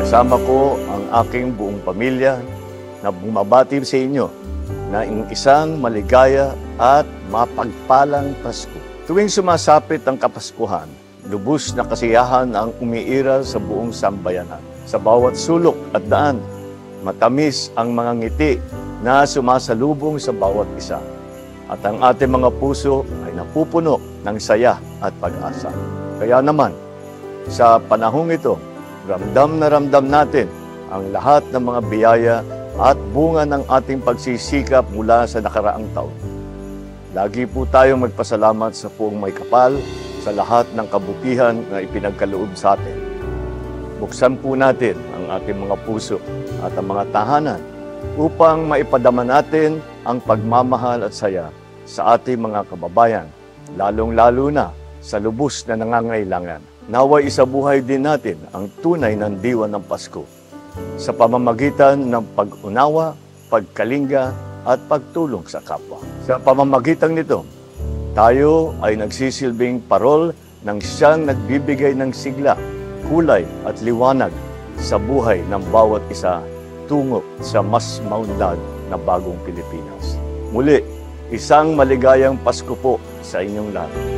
Kasama ko ang aking buong pamilya na bumabati sa inyo na isang maligaya at mapagpalang Pasko. Tuwing sumasapit ang Kapaskuhan, lubos na kasiyahan ang umiiral sa buong sambayanan. Sa bawat sulok at daan, matamis ang mga ngiti na sumasalubong sa bawat isa. At ang ating mga puso ay napupuno ng saya at pag-asa. Kaya naman, sa panahong ito, ramdam na ramdam natin ang lahat ng mga biyaya at bunga ng ating pagsisikap mula sa nakaraang taon. Lagi po tayong magpasalamat sa Puong May Kapal sa lahat ng kabutihan na ipinagkaloob sa atin. Buksan po natin ang ating mga puso at ang mga tahanan upang maipadama natin ang pagmamahal at saya sa ating mga kababayan, lalong-lalo na sa lubos na nangangailangan. Naway isabuhay din natin ang tunay ng diwa ng Pasko sa pamamagitan ng pag-unawa, pagkalinga at pagtulong sa kapwa. Sa pamamagitan nito, tayo ay nagsisilbing parol ng siyang nagbibigay ng sigla, kulay at liwanag sa buhay ng bawat isa tungo sa mas maunlad na bagong Pilipinas. Muli, isang maligayang Pasko po sa inyong lahat.